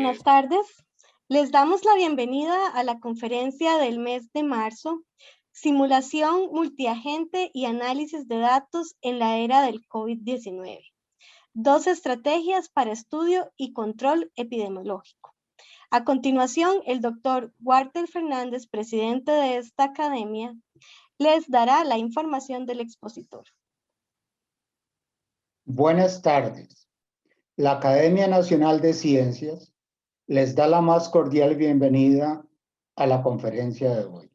Buenas tardes. Les damos la bienvenida a la conferencia del mes de marzo, Simulación multiagente y análisis de datos en la era del COVID-19. 2 estrategias para estudio y control epidemiológico. A continuación, el doctor Walter Fernández, presidente de esta academia, les dará la información del expositor. Buenas tardes. La Academia Nacional de Ciencias les da la más cordial bienvenida a la conferencia de hoy.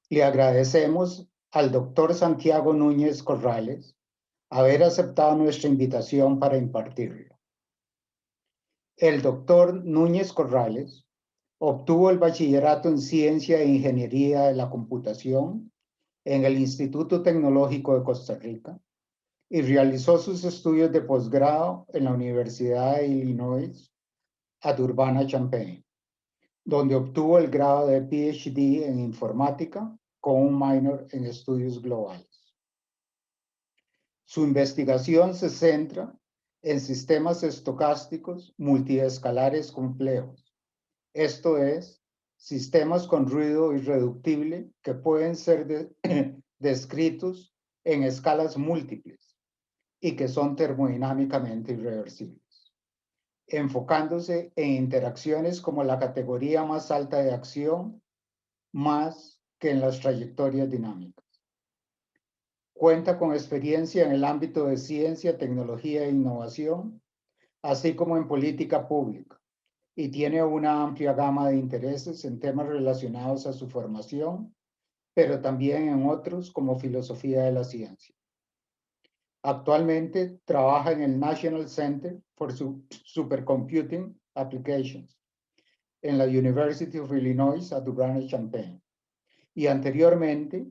Le agradecemos al doctor Santiago Núñez Corrales haber aceptado nuestra invitación para impartirla. El doctor Núñez Corrales obtuvo el bachillerato en Ciencia e Ingeniería de la Computación en el Instituto Tecnológico de Costa Rica y realizó sus estudios de posgrado en la Universidad de Illinois at Urbana-Champaign, donde obtuvo el grado de PhD en informática con un minor en estudios globales. Su investigación se centra en sistemas estocásticos multiescalares complejos, esto es, sistemas con ruido irreductible que pueden ser descritos en escalas múltiples y que son termodinámicamente irreversibles, enfocándose en interacciones como la categoría más alta de acción, más que en las trayectorias dinámicas. Cuenta con experiencia en el ámbito de ciencia, tecnología e innovación, así como en política pública, y tiene una amplia gama de intereses en temas relacionados a su formación, pero también en otros como filosofía de la ciencia. Actualmente trabaja en el National Center for Supercomputing Applications en la University of Illinois at Urbana-Champaign y anteriormente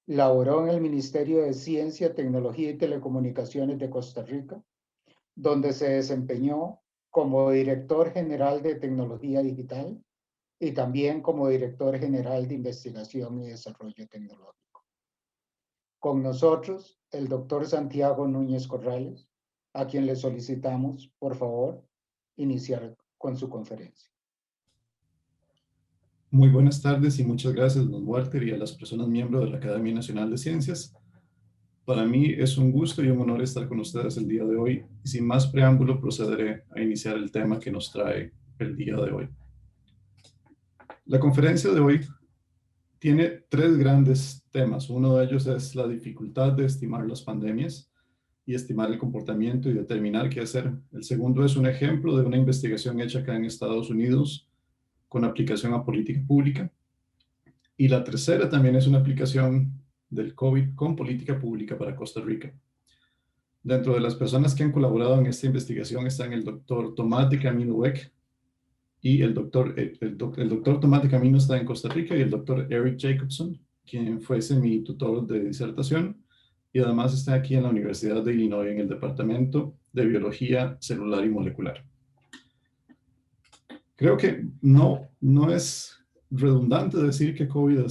laboró en el Ministerio de Ciencia, Tecnología y Telecomunicaciones de Costa Rica, donde se desempeñó como director general de Tecnología Digital y también como director general de Investigación y Desarrollo Tecnológico. Con nosotros, el doctor Santiago Núñez Corrales, a quien le solicitamos, por favor, iniciar con su conferencia. Muy buenas tardes y muchas gracias, don Walter, y a las personas miembros de la Academia Nacional de Ciencias. Para mí es un gusto y un honor estar con ustedes el día de hoy, y sin más preámbulo procederé a iniciar el tema que nos trae el día de hoy. La conferencia de hoy tiene 3 grandes temas. Uno de ellos es la dificultad de estimar las pandemias y estimar el comportamiento y determinar qué hacer. El segundo es un ejemplo de una investigación hecha acá en Estados Unidos con aplicación a política pública. Y la tercera también es una aplicación del COVID con política pública para Costa Rica. Dentro de las personas que han colaborado en esta investigación están el doctor Tomás de Camino Weck, y el doctor Tomás de Camino está en Costa Rica, y el doctor Eric Jacobson, quien fuese mi tutor de disertación, y además está aquí en la Universidad de Illinois en el Departamento de Biología Celular y Molecular. Creo que no es redundante decir que COVID ha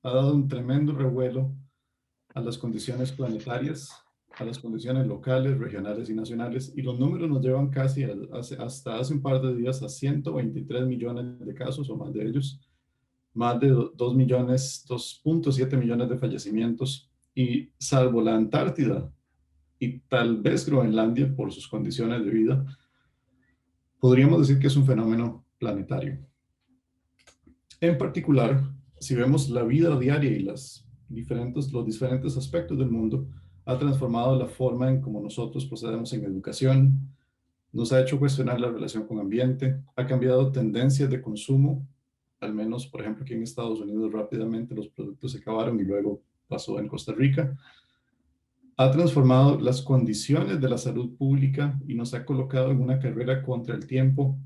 dado un tremendo revuelo a las condiciones planetarias, a las condiciones locales, regionales y nacionales, y los números nos llevan casi hasta hace un par de días a 123 millones de casos o más de ellos, más de 2.7 millones de fallecimientos, y salvo la Antártida y tal vez Groenlandia por sus condiciones de vida, podríamos decir que es un fenómeno planetario. En particular, si vemos la vida diaria y los diferentes aspectos del mundo, ha transformado la forma en cómo nosotros procedemos en educación, nos ha hecho cuestionar la relación con el ambiente, ha cambiado tendencias de consumo, al menos, por ejemplo, aquí en Estados Unidos rápidamente los productos se acabaron y luego pasó en Costa Rica. Ha transformado las condiciones de la salud pública y nos ha colocado en una carrera contra el tiempo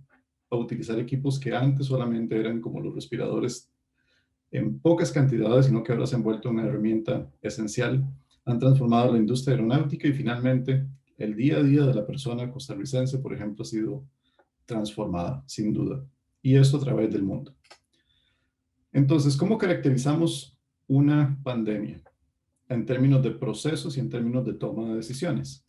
a utilizar equipos que antes solamente eran como los respiradores en pocas cantidades, sino que ahora se han vuelto una herramienta esencial. Han transformado la industria aeronáutica y finalmente el día a día de la persona costarricense, por ejemplo, ha sido transformada, sin duda. Y esto a través del mundo. Entonces, ¿cómo caracterizamos una pandemia? En términos de procesos y en términos de toma de decisiones.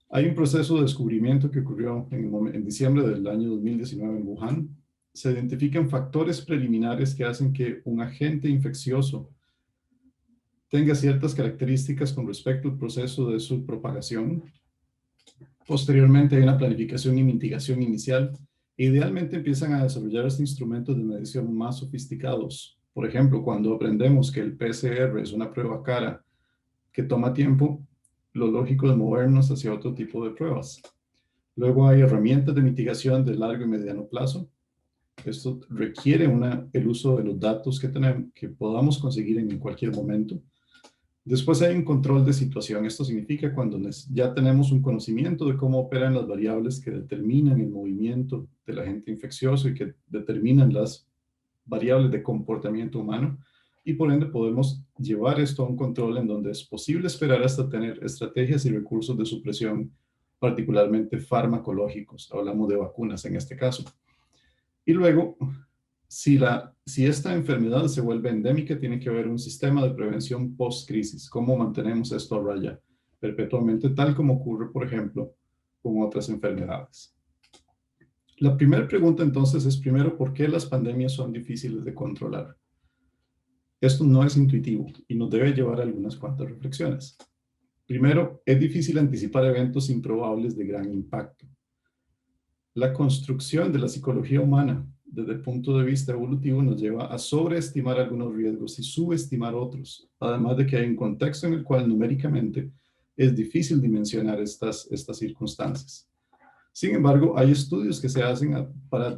Hay un proceso de descubrimiento que ocurrió en diciembre del año 2019 en Wuhan. Se identifican factores preliminares que hacen que un agente infeccioso tenga ciertas características con respecto al proceso de su propagación. Posteriormente hay una planificación y mitigación inicial. Idealmente empiezan a desarrollarse instrumentos de medición más sofisticados. Por ejemplo, cuando aprendemos que el PCR es una prueba cara que toma tiempo, lo lógico es movernos hacia otro tipo de pruebas. Luego hay herramientas de mitigación de largo y mediano plazo. Esto requiere el uso de los datos que podamos conseguir en cualquier momento. Después hay un control de situación. Esto significa cuando ya tenemos un conocimiento de cómo operan las variables que determinan el movimiento del agente infeccioso y que determinan las variables de comportamiento humano, y por ende podemos llevar esto a un control en donde es posible esperar hasta tener estrategias y recursos de supresión, particularmente farmacológicos. Hablamos de vacunas en este caso. Y luego, si esta enfermedad se vuelve endémica, tiene que haber un sistema de prevención post-crisis. ¿Cómo mantenemos esto a raya perpetuamente, tal como ocurre, por ejemplo, con otras enfermedades? La primera pregunta entonces es, primero, ¿por qué las pandemias son difíciles de controlar? Esto no es intuitivo y nos debe llevar a algunas cuantas reflexiones. Primero, es difícil anticipar eventos improbables de gran impacto. La construcción de la psicología humana desde el punto de vista evolutivo nos lleva a sobreestimar algunos riesgos y subestimar otros, además de que hay un contexto en el cual numéricamente es difícil dimensionar estas circunstancias. Sin embargo, hay estudios que se hacen para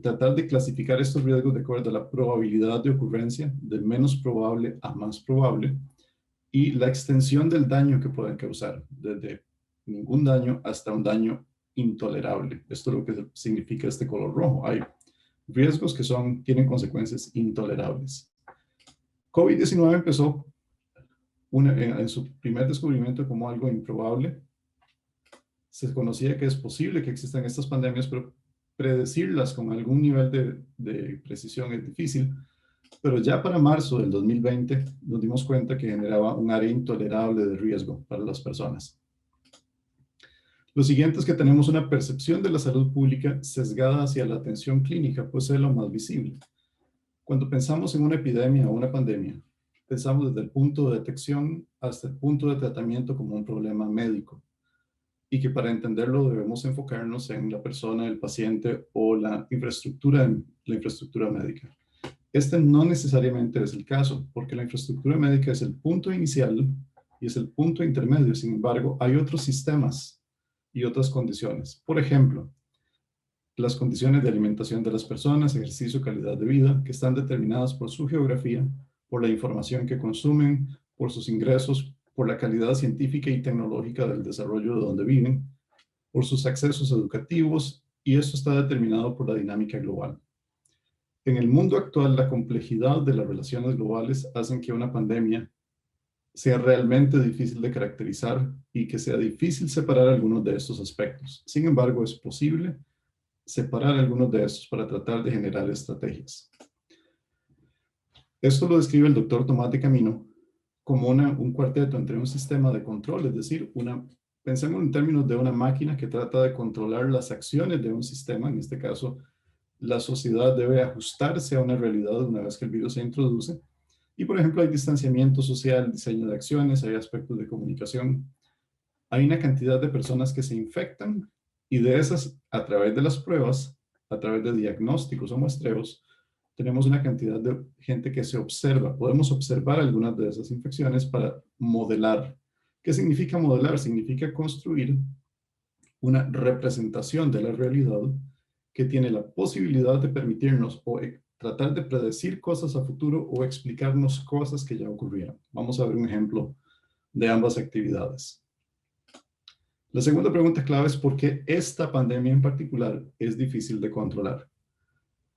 tratar de clasificar estos riesgos de acuerdo a la probabilidad de ocurrencia, del menos probable a más probable, y la extensión del daño que pueden causar, desde ningún daño hasta un daño intolerable. Esto es lo que significa este color rojo. Hay riesgos que tienen consecuencias intolerables. COVID-19 empezó en su primer descubrimiento como algo improbable. Se conocía que es posible que existan estas pandemias, pero predecirlas con algún nivel de precisión es difícil. Pero ya para marzo del 2020 nos dimos cuenta que generaba un área intolerable de riesgo para las personas. Lo siguiente es que tenemos una percepción de la salud pública sesgada hacia la atención clínica, pues es lo más visible. Cuando pensamos en una epidemia o una pandemia, pensamos desde el punto de detección hasta el punto de tratamiento como un problema médico, y que para entenderlo debemos enfocarnos en la persona, el paciente o la infraestructura médica. Este no necesariamente es el caso, porque la infraestructura médica es el punto inicial y es el punto intermedio. Sin embargo, hay otros sistemas y otras condiciones. Por ejemplo, las condiciones de alimentación de las personas, ejercicio, calidad de vida, que están determinadas por su geografía, por la información que consumen, por sus ingresos, por la calidad científica y tecnológica del desarrollo de donde viven, por sus accesos educativos, y esto está determinado por la dinámica global. En el mundo actual, la complejidad de las relaciones globales hacen que una pandemia sea realmente difícil de caracterizar y que sea difícil separar algunos de estos aspectos. Sin embargo, es posible separar algunos de estos para tratar de generar estrategias. Esto lo describe el doctor Tomás de Camino como un cuarteto entre un sistema de control, es decir, pensemos en términos de una máquina que trata de controlar las acciones de un sistema. En este caso, la sociedad debe ajustarse a una realidad una vez que el virus se introduce. Y, por ejemplo, hay distanciamiento social, diseño de acciones, hay aspectos de comunicación. Hay una cantidad de personas que se infectan y de esas, a través de las pruebas, a través de diagnósticos o muestreos, tenemos una cantidad de gente que se observa. Podemos observar algunas de esas infecciones para modelar. ¿Qué significa modelar? Significa construir una representación de la realidad que tiene la posibilidad de permitirnos o tratar de predecir cosas a futuro o explicarnos cosas que ya ocurrieron. Vamos a ver un ejemplo de ambas actividades. La segunda pregunta clave es por qué esta pandemia en particular es difícil de controlar.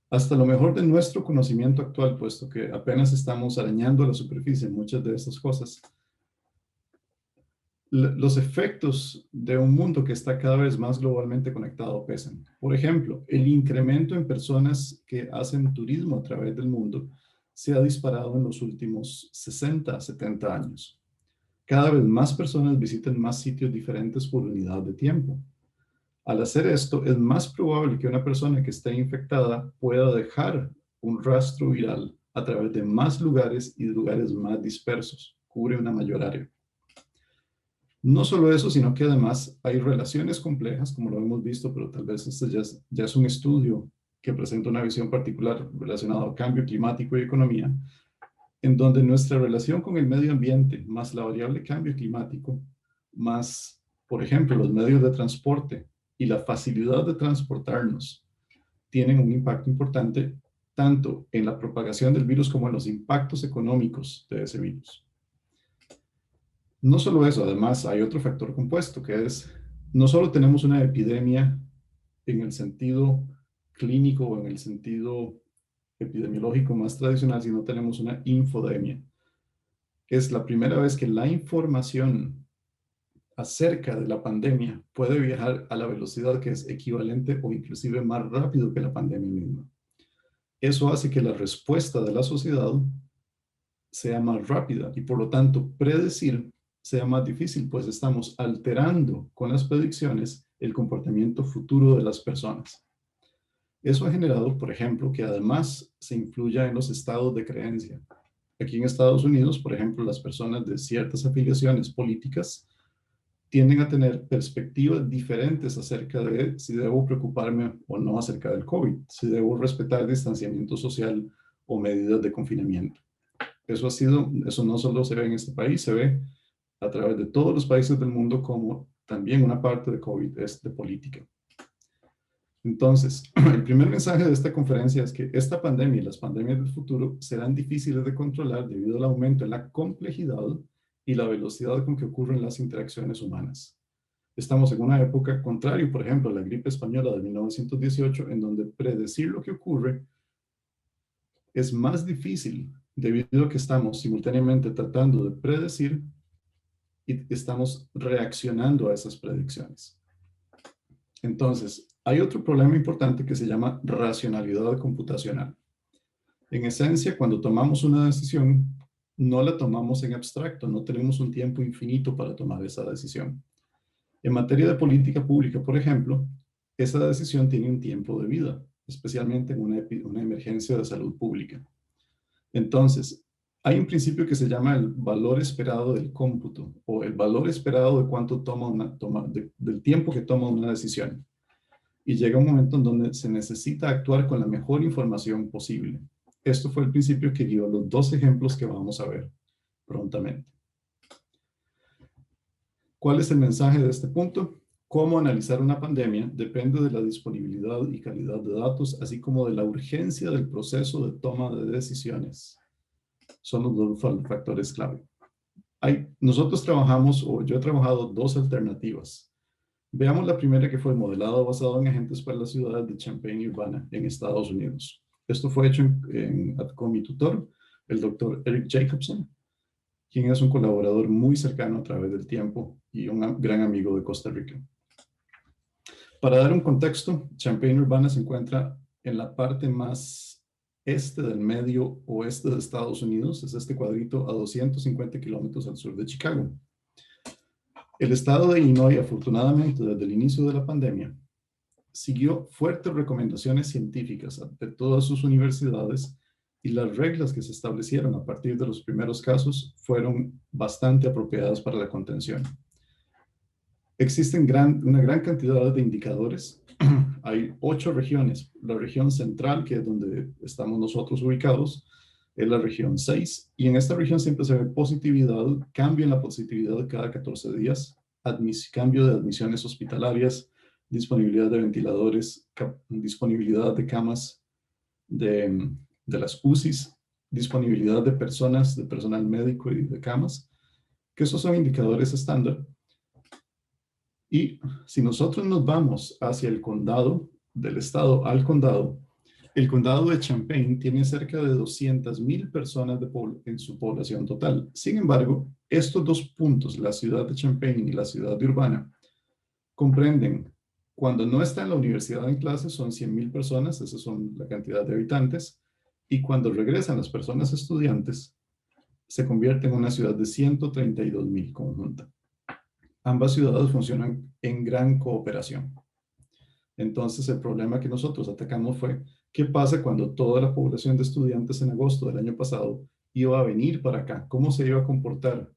Hasta lo mejor de nuestro conocimiento actual, puesto que apenas estamos arañando la superficie en muchas de estas cosas, los efectos de un mundo que está cada vez más globalmente conectado pesan. Por ejemplo, el incremento en personas que hacen turismo a través del mundo se ha disparado en los últimos 60 a 70 años. cada vez más personas visiten más sitios diferentes por unidad de tiempo. Al hacer esto, es más probable que una persona que esté infectada pueda dejar un rastro viral a través de más lugares y lugares más dispersos. Cubre una mayor área. No solo eso, sino que además hay relaciones complejas, como lo hemos visto, pero tal vez este ya es un estudio que presenta una visión particular relacionada al cambio climático y economía, en donde nuestra relación con el medio ambiente, más la variable cambio climático, más, por ejemplo, los medios de transporte y la facilidad de transportarnos, tienen un impacto importante tanto en la propagación del virus como en los impactos económicos de ese virus. No solo eso, además hay otro factor compuesto que es, no solo tenemos una epidemia en el sentido clínico o en el sentido epidemiológico más tradicional, sino tenemos una infodemia. Es la primera vez que la información acerca de la pandemia puede viajar a la velocidad que es equivalente o inclusive más rápido que la pandemia misma. Eso hace que la respuesta de la sociedad sea más rápida y por lo tanto predecir sea más difícil, pues estamos alterando con las predicciones el comportamiento futuro de las personas. Eso ha generado, por ejemplo, que además se influya en los estados de creencia. Aquí en Estados Unidos, por ejemplo, las personas de ciertas afiliaciones políticas tienden a tener perspectivas diferentes acerca de si debo preocuparme o no acerca del COVID, si debo respetar distanciamiento social o medidas de confinamiento. Eso no solo se ve en este país, se ve a través de todos los países del mundo como también una parte de COVID es de política. Entonces, el primer mensaje de esta conferencia es que esta pandemia y las pandemias del futuro serán difíciles de controlar debido al aumento en la complejidad y la velocidad con que ocurren las interacciones humanas. Estamos en una época contraria, por ejemplo, a la gripe española de 1918, en donde predecir lo que ocurre es más difícil debido a que estamos simultáneamente tratando de predecir y estamos reaccionando a esas predicciones. Entonces, hay otro problema importante que se llama racionalidad computacional. En esencia, cuando tomamos una decisión, no la tomamos en abstracto, no tenemos un tiempo infinito para tomar esa decisión. En materia de política pública, por ejemplo, esa decisión tiene un tiempo de vida, especialmente en una emergencia de salud pública. Entonces, hay un principio que se llama el valor esperado del cómputo, o el valor esperado de cuánto del tiempo que toma una decisión. Y llega un momento en donde se necesita actuar con la mejor información posible. Esto fue el principio que guió los dos ejemplos que vamos a ver prontamente. ¿Cuál es el mensaje de este punto? Cómo analizar una pandemia depende de la disponibilidad y calidad de datos, así como de la urgencia del proceso de toma de decisiones. Son los dos factores clave. Nosotros trabajamos, o yo he trabajado dos alternativas. Veamos la primera, que fue modelado basado en agentes para las ciudades de Champaign y Urbana en Estados Unidos. Esto fue hecho con mi tutor, el doctor Eric Jacobson, quien es un colaborador muy cercano a través del tiempo y un gran amigo de Costa Rica. Para dar un contexto, Champaign Urbana se encuentra en la parte más este del medio oeste de Estados Unidos. Es este cuadrito a 250 kilómetros al sur de Chicago. El estado de Illinois, afortunadamente, desde el inicio de la pandemia, siguió fuertes recomendaciones científicas de todas sus universidades y las reglas que se establecieron a partir de los primeros casos fueron bastante apropiadas para la contención. Existen una gran cantidad de indicadores. Hay 8 regiones. La región central, que es donde estamos nosotros ubicados, es la región 6. Y en esta región siempre se ve positividad, cambio en la positividad cada 14 días, cambio de admisiones hospitalarias, disponibilidad de ventiladores, disponibilidad de camas de las UCIs, disponibilidad de personal médico y de camas, que esos son indicadores estándar. Y si nosotros nos vamos hacia el condado, del estado al condado, el condado de Champaign tiene cerca de 200,000 personas en su población total. Sin embargo, estos dos puntos, la ciudad de Champaign y la ciudad de Urbana, comprenden, cuando no está en la universidad en clase, son 100,000 personas, esa son la cantidad de habitantes, y cuando regresan las personas estudiantes, se convierte en una ciudad de 132.000 conjunta. Ambas ciudades funcionan en gran cooperación. Entonces, el problema que nosotros atacamos fue, ¿qué pasa cuando toda la población de estudiantes en agosto del año pasado iba a venir para acá? ¿Cómo se iba a comportar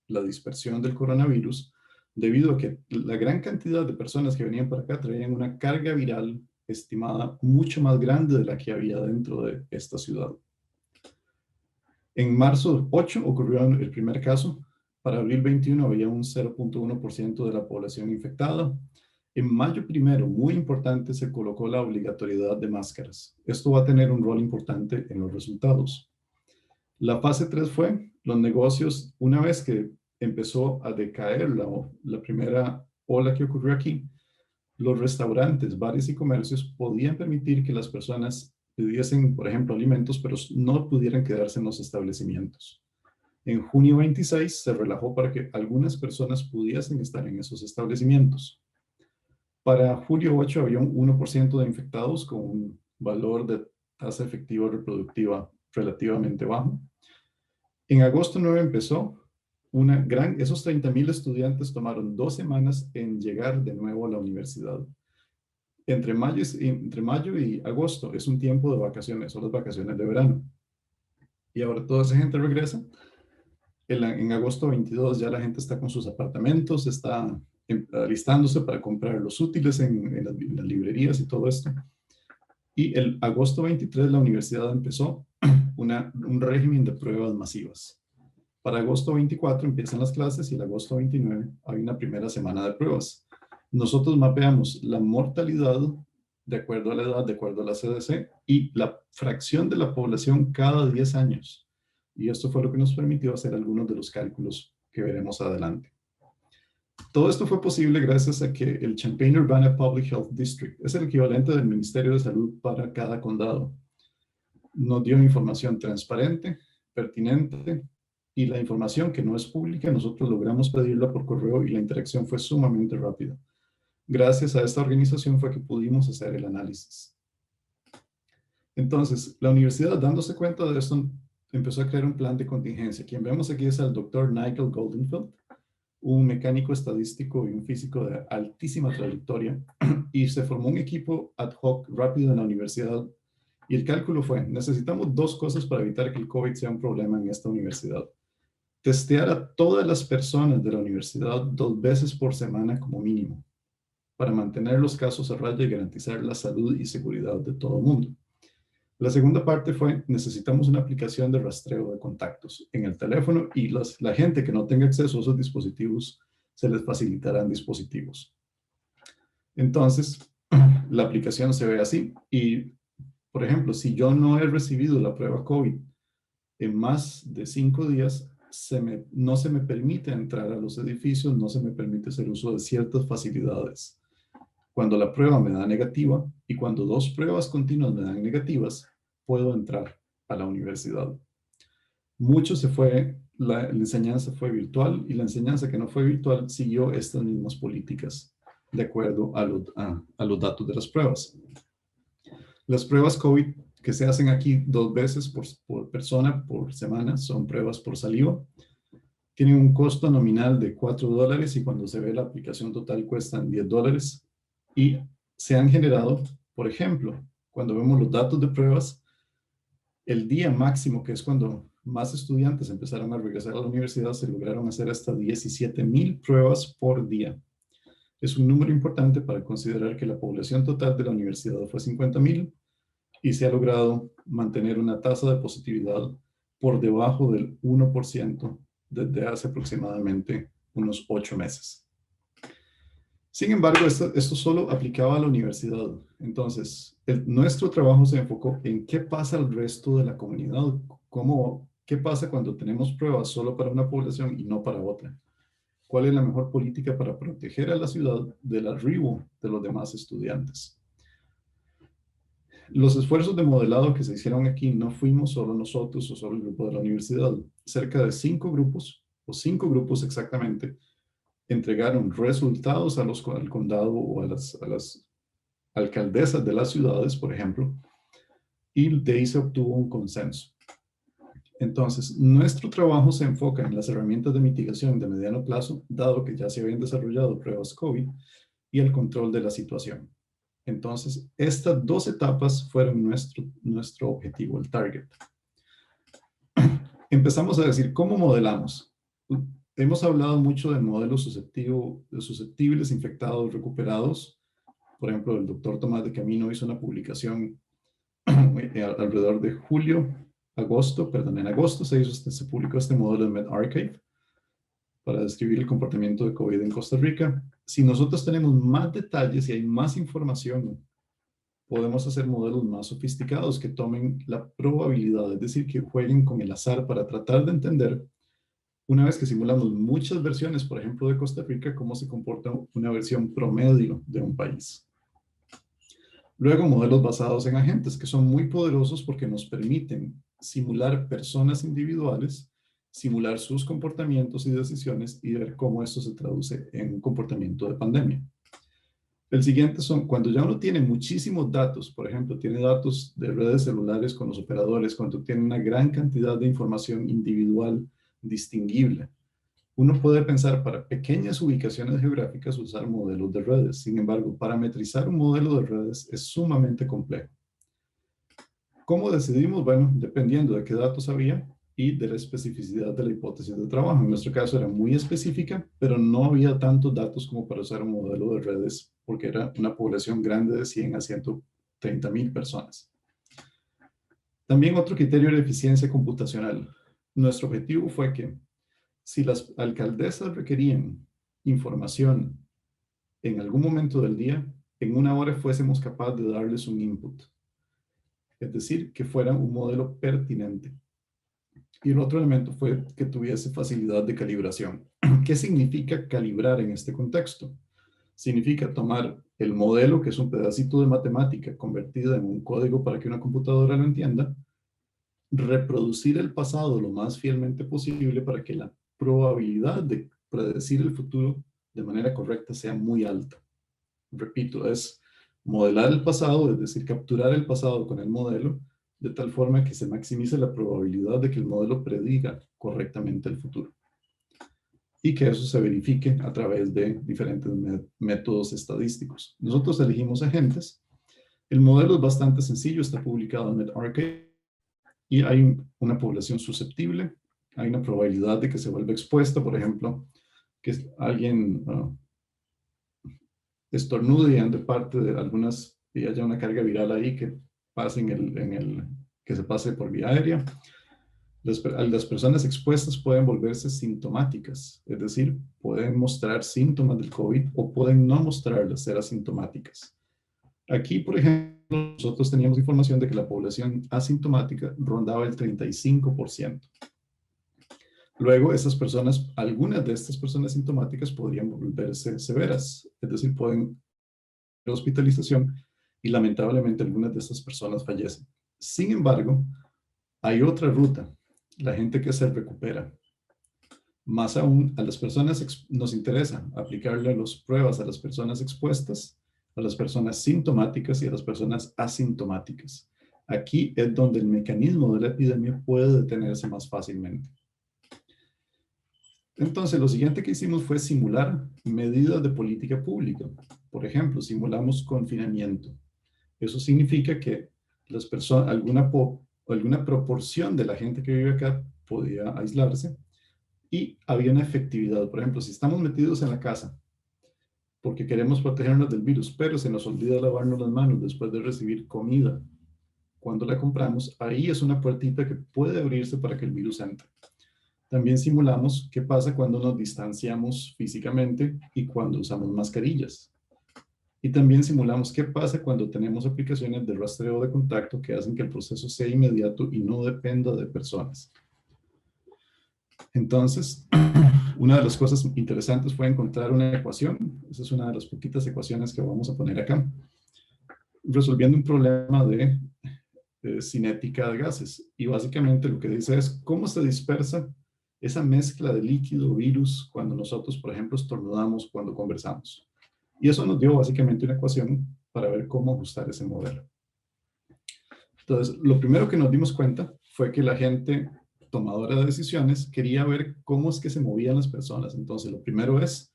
la dispersión del coronavirus? Debido a que la gran cantidad de personas que venían para acá traían una carga viral estimada mucho más grande de la que había dentro de esta ciudad. En marzo 8 ocurrió el primer caso. Para abril 21 había un 0.1% de la población infectada. En mayo 1, muy importante, se colocó la obligatoriedad de máscaras. Esto va a tener un rol importante en los resultados. La fase 3 fue los negocios, una vez que empezó a decaer la primera ola que ocurrió aquí, los restaurantes, bares y comercios podían permitir que las personas pidiesen, por ejemplo, alimentos, pero no pudieran quedarse en los establecimientos. En junio 26 se relajó para que algunas personas pudiesen estar en esos establecimientos. Para julio 8 había un 1% de infectados con un valor de tasa efectiva reproductiva relativamente bajo. En agosto 9 empezó esos 30.000 estudiantes tomaron 2 semanas en llegar de nuevo a la universidad. Entre mayo y agosto es un tiempo de vacaciones, son las vacaciones de verano. Y ahora toda esa gente regresa. En agosto 22 ya la gente está con sus apartamentos, está alistándose para comprar los útiles en las librerías y todo esto. Y el agosto 23 la universidad empezó un régimen de pruebas masivas. Para agosto 24 empiezan las clases y el agosto 29 hay una primera semana de pruebas. Nosotros mapeamos la mortalidad de acuerdo a la edad, de acuerdo a la CDC, y la fracción de la población cada 10 años. Y esto fue lo que nos permitió hacer algunos de los cálculos que veremos adelante. Todo esto fue posible gracias a que el Champaign-Urbana Public Health District es el equivalente del Ministerio de Salud para cada condado. Nos dio información transparente, pertinente, y la información que no es pública, nosotros logramos pedirla por correo y la interacción fue sumamente rápida. Gracias a esta organización fue que pudimos hacer el análisis. Entonces, la universidad, dándose cuenta de esto, empezó a crear un plan de contingencia. Quien vemos aquí es al doctor Nigel Goldenfeld, un mecánico estadístico y un físico de altísima trayectoria, y se formó un equipo ad hoc rápido en la universidad. Y el cálculo fue, necesitamos 2 cosas para evitar que el COVID sea un problema en esta universidad. Testear a todas las personas de la universidad 2 veces por semana como mínimo, para mantener los casos a raya y garantizar la salud y seguridad de todo el mundo. La segunda parte fue, necesitamos una aplicación de rastreo de contactos en el teléfono y la gente que no tenga acceso a esos dispositivos, se les facilitarán dispositivos. Entonces, la aplicación se ve así y, por ejemplo, si yo no he recibido la prueba COVID en más de 5 días, no se me permite entrar a los edificios, no se me permite hacer uso de ciertas facilidades. Cuando la prueba me da negativa y cuando 2 pruebas continuas me dan negativas, puedo entrar a la universidad. La enseñanza fue virtual y la enseñanza que no fue virtual siguió estas mismas políticas de acuerdo a los datos de las pruebas. Las pruebas COVID que se hacen aquí 2 veces por persona por semana son pruebas por saliva. Tienen un costo nominal de $4 y cuando se ve la aplicación total cuestan $10. Y se han generado, por ejemplo, cuando vemos los datos de pruebas, el día máximo, que es cuando más estudiantes empezaron a regresar a la universidad, se lograron hacer hasta 17,000 pruebas por día. Es un número importante para considerar que la población total de la universidad fue 50,000 y se ha logrado mantener una tasa de positividad por debajo del 1% desde hace aproximadamente unos 8 meses. Sin embargo, esto solo aplicaba a la universidad. Entonces, nuestro trabajo se enfocó en qué pasa al resto de la comunidad, qué pasa cuando tenemos pruebas solo para una población y no para otra. ¿Cuál es la mejor política para proteger a la ciudad del arribo de los demás estudiantes? Los esfuerzos de modelado que se hicieron aquí no fuimos solo nosotros o solo el grupo de la universidad. Cerca de 5 grupos, o 5 grupos exactamente, entregaron resultados al condado o a las alcaldesas de las ciudades, por ejemplo, y de ahí se obtuvo un consenso. Entonces, nuestro trabajo se enfoca en las herramientas de mitigación de mediano plazo, dado que ya se habían desarrollado pruebas COVID, y el control de la situación. Entonces, estas dos etapas fueron nuestro objetivo, el target. Empezamos a decir, ¿cómo modelamos? Hemos hablado mucho de modelos susceptibles, infectados, recuperados. Por ejemplo, el doctor Tomás de Camino hizo una publicación alrededor de en agosto se publicó este modelo de medRxiv para describir el comportamiento de COVID en Costa Rica. Si nosotros tenemos más detalles y hay más información, podemos hacer modelos más sofisticados que tomen la probabilidad, es decir, que jueguen con el azar para tratar de entender, una vez que simulamos muchas versiones, por ejemplo, de Costa Rica, cómo se comporta una versión promedio de un país. Luego, modelos basados en agentes, que son muy poderosos porque nos permiten simular personas individuales, simular sus comportamientos y decisiones y ver cómo esto se traduce en un comportamiento de pandemia. El siguiente son, cuando ya uno tiene muchísimos datos, por ejemplo, tiene datos de redes celulares con los operadores, cuando tiene una gran cantidad de información individual distinguible, uno puede pensar para pequeñas ubicaciones geográficas usar modelos de redes. Sin embargo, parametrizar un modelo de redes es sumamente complejo. ¿Cómo decidimos? Bueno, dependiendo de qué datos había y de la especificidad de la hipótesis de trabajo. En nuestro caso era muy específica, pero no había tantos datos como para usar un modelo de redes porque era una población grande de 100 a 130,000 personas. También otro criterio era eficiencia computacional. Nuestro objetivo fue que si las alcaldesas requerían información en algún momento del día, en una hora fuésemos capaces de darles un input. Es decir, que fuera un modelo pertinente. Y el otro elemento fue que tuviese facilidad de calibración. ¿Qué significa calibrar en este contexto? Significa tomar el modelo, que es un pedacito de matemática convertido en un código para que una computadora lo entienda, reproducir el pasado lo más fielmente posible para que la probabilidad de predecir el futuro de manera correcta sea muy alta. Repito, es modelar el pasado, es decir, capturar el pasado con el modelo, de tal forma que se maximice la probabilidad de que el modelo prediga correctamente el futuro. Y que eso se verifique a través de diferentes métodos estadísticos. Nosotros elegimos agentes. El modelo es bastante sencillo, está publicado en medRxiv. Y hay una población susceptible, hay una probabilidad de que se vuelva expuesta, por ejemplo, que alguien estornude y ande parte de algunas, y haya una carga viral ahí que pase que se pase por vía aérea. Las personas expuestas pueden volverse sintomáticas, es decir, pueden mostrar síntomas del COVID o pueden no mostrarlas, ser asintomáticas. Aquí, por ejemplo, nosotros teníamos información de que la población asintomática rondaba el 35%. Luego, algunas de estas personas sintomáticas podrían volverse severas, es decir, pueden tener hospitalización y lamentablemente algunas de estas personas fallecen. Sin embargo, hay otra ruta, la gente que se recupera. Más aún, a las personas nos interesa aplicarle las pruebas a las personas expuestas, a las personas sintomáticas y a las personas asintomáticas. Aquí es donde el mecanismo de la epidemia puede detenerse más fácilmente. Entonces, lo siguiente que hicimos fue simular medidas de política pública. Por ejemplo, simulamos confinamiento. Eso significa que alguna proporción de la gente que vive acá podía aislarse y había una efectividad. Por ejemplo, si estamos metidos en la casa porque queremos protegernos del virus, pero se nos olvida lavarnos las manos después de recibir comida cuando la compramos, ahí es una puertita que puede abrirse para que el virus entre. También simulamos qué pasa cuando nos distanciamos físicamente y cuando usamos mascarillas. Y también simulamos qué pasa cuando tenemos aplicaciones de rastreo de contacto que hacen que el proceso sea inmediato y no dependa de personas. Entonces, una de las cosas interesantes fue encontrar una ecuación. Esa es una de las poquitas ecuaciones que vamos a poner acá. Resolviendo un problema de cinética de gases. Y básicamente lo que dice es cómo se dispersa esa mezcla de líquido, virus, cuando nosotros, por ejemplo, estornudamos cuando conversamos. Y eso nos dio básicamente una ecuación para ver cómo ajustar ese modelo. Entonces, lo primero que nos dimos cuenta fue que la gente tomadora de decisiones quería ver cómo es que se movían las personas. Entonces, lo primero es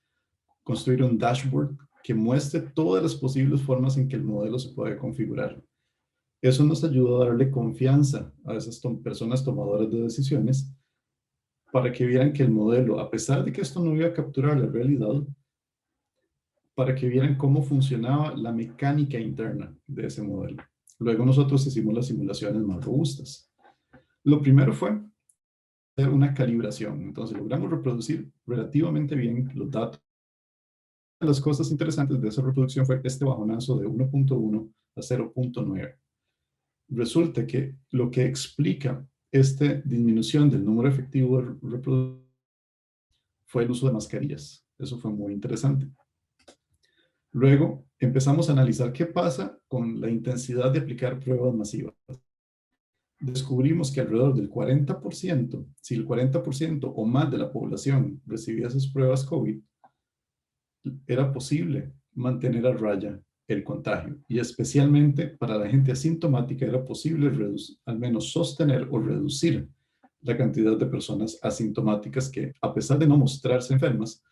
construir un dashboard que muestre todas las posibles formas en que el modelo se puede configurar. Eso nos ayuda a darle confianza a esas personas tomadoras de decisiones para que vieran que el modelo, a pesar de que esto no iba a capturar la realidad, para que vieran cómo funcionaba la mecánica interna de ese modelo. Luego nosotros hicimos las simulaciones más robustas. Lo primero fue hacer una calibración. Entonces logramos reproducir relativamente bien los datos. Una de las cosas interesantes de esa reproducción fue este bajonazo de 1.1 a 0.9. Resulta que lo que explica esta disminución del número efectivo de reproducción fue el uso de mascarillas. Eso fue muy interesante. Luego empezamos a analizar qué pasa con la intensidad de aplicar pruebas masivas. Descubrimos que alrededor del 40%, si el 40% o más de la población recibía esas pruebas COVID, era posible mantener a raya el contagio. Y especialmente para la gente asintomática era posible al menos sostener o reducir la cantidad de personas asintomáticas que, a pesar de no mostrarse enfermas,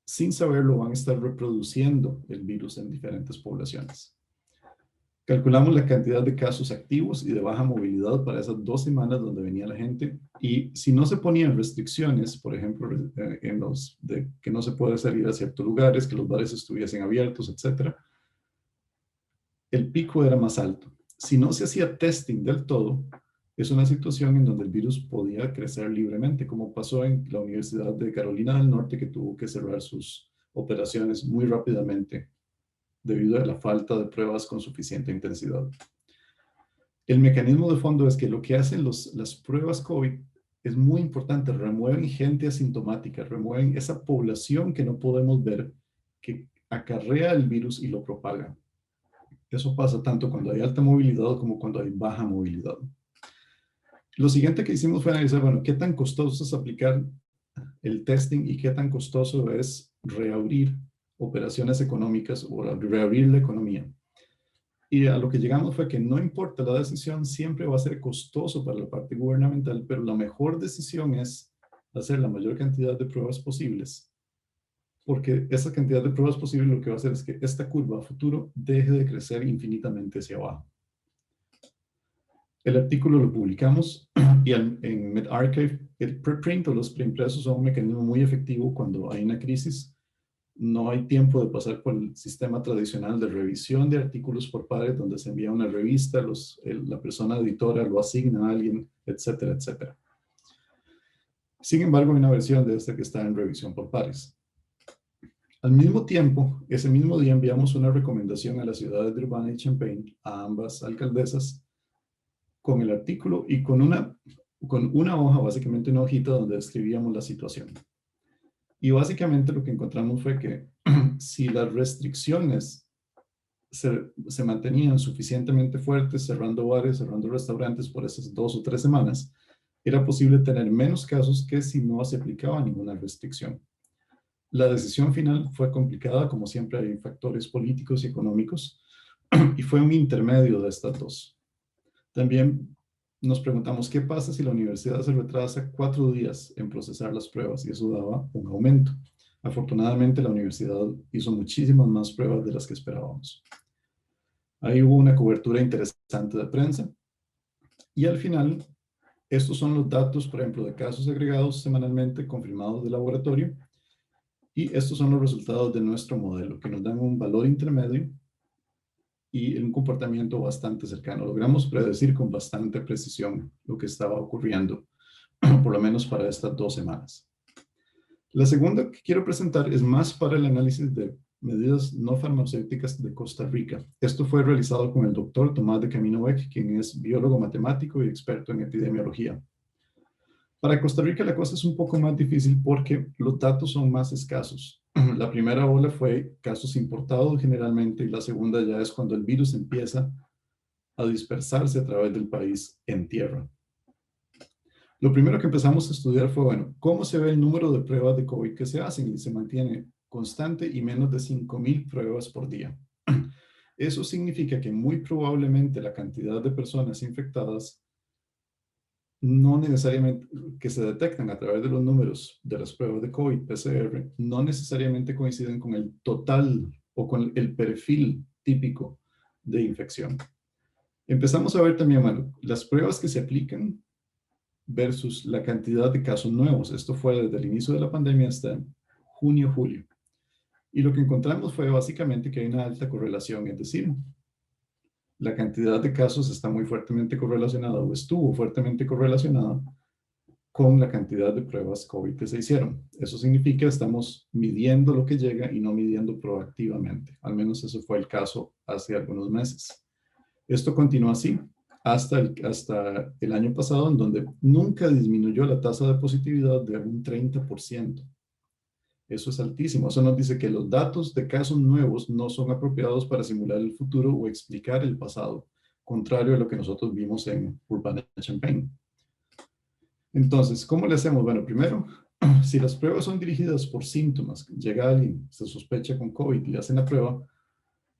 sin saberlo van a estar reproduciendo el virus en diferentes poblaciones. Calculamos la cantidad de casos activos y de baja movilidad para esas 2 semanas donde venía la gente, y si no se ponían restricciones, por ejemplo, en los de que no se puede salir a ciertos lugares, que los bares estuviesen abiertos, etc., el pico era más alto. Si no se hacía testing del todo, es una situación en donde el virus podía crecer libremente, como pasó en la Universidad de Carolina del Norte, que tuvo que cerrar sus operaciones muy rápidamente debido a la falta de pruebas con suficiente intensidad. El mecanismo de fondo es que lo que hacen las pruebas COVID es muy importante, remueven gente asintomática, remueven esa población que no podemos ver, que acarrea el virus y lo propaga. Eso pasa tanto cuando hay alta movilidad como cuando hay baja movilidad. Lo siguiente que hicimos fue analizar, bueno, qué tan costoso es aplicar el testing y qué tan costoso es reabrir operaciones económicas o reabrir la economía. Y a lo que llegamos fue que no importa la decisión, siempre va a ser costoso para la parte gubernamental, pero la mejor decisión es hacer la mayor cantidad de pruebas posibles, porque esa cantidad de pruebas posibles lo que va a hacer es que esta curva a futuro deje de crecer infinitamente hacia abajo. El artículo lo publicamos y en medRxiv el preprint o los preimpresos son un mecanismo muy efectivo cuando hay una crisis. No hay tiempo de pasar por el sistema tradicional de revisión de artículos por pares, donde se envía una revista, la persona editora lo asigna a alguien, etcétera, etcétera. Sin embargo, hay una versión de esta que está en revisión por pares. Al mismo tiempo, ese mismo día enviamos una recomendación a las ciudades de Urbana y Champaign, a ambas alcaldesas, con el artículo y con una hoja, básicamente una hojita donde describíamos la situación. Y básicamente lo que encontramos fue que si las restricciones se mantenían suficientemente fuertes, cerrando bares, cerrando restaurantes por esas 2 o 3 semanas, era posible tener menos casos que si no se aplicaba ninguna restricción. La decisión final fue complicada, como siempre hay factores políticos y económicos, y fue un intermedio de estas dos. También nos preguntamos qué pasa si la universidad se retrasa 4 días en procesar las pruebas, y eso daba un aumento. Afortunadamente la universidad hizo muchísimas más pruebas de las que esperábamos. Ahí hubo una cobertura interesante de prensa, y al final estos son los datos, por ejemplo, de casos agregados semanalmente confirmados de laboratorio, y estos son los resultados de nuestro modelo, que nos dan un valor intermedio y un comportamiento bastante cercano. Logramos predecir con bastante precisión lo que estaba ocurriendo, por lo menos para estas 2 semanas. La segunda que quiero presentar es más para el análisis de medidas no farmacéuticas de Costa Rica. Esto fue realizado con el doctor Tomás de Camino Beck, quien es biólogo matemático y experto en epidemiología. Para Costa Rica la cosa es un poco más difícil porque los datos son más escasos. La primera ola fue casos importados generalmente, y la segunda ya es cuando el virus empieza a dispersarse a través del país en tierra. Lo primero que empezamos a estudiar fue, bueno, ¿cómo se ve el número de pruebas de COVID que se hacen? Y se mantiene constante y menos de 5,000 pruebas por día. Eso significa que muy probablemente la cantidad de personas infectadas no necesariamente, que se detectan a través de los números de las pruebas de COVID, PCR, no necesariamente coinciden con el total o con el perfil típico de infección. Empezamos a ver también, bueno, las pruebas que se aplican versus la cantidad de casos nuevos. Esto fue desde el inicio de la pandemia hasta junio, julio. Y lo que encontramos fue básicamente que hay una alta correlación, es decir, la cantidad de casos está muy fuertemente correlacionada o estuvo fuertemente correlacionada con la cantidad de pruebas COVID que se hicieron. Eso significa que estamos midiendo lo que llega y no midiendo proactivamente. Al menos eso fue el caso hace algunos meses. Esto continuó así hasta el año pasado, en donde nunca disminuyó la tasa de positividad de un 30%. Eso es altísimo. Eso nos dice que los datos de casos nuevos no son apropiados para simular el futuro o explicar el pasado, contrario a lo que nosotros vimos en Urbana-Champaign. Entonces, ¿cómo le hacemos? Bueno, primero, si las pruebas son dirigidas por síntomas, llega alguien, se sospecha con COVID y le hacen la prueba,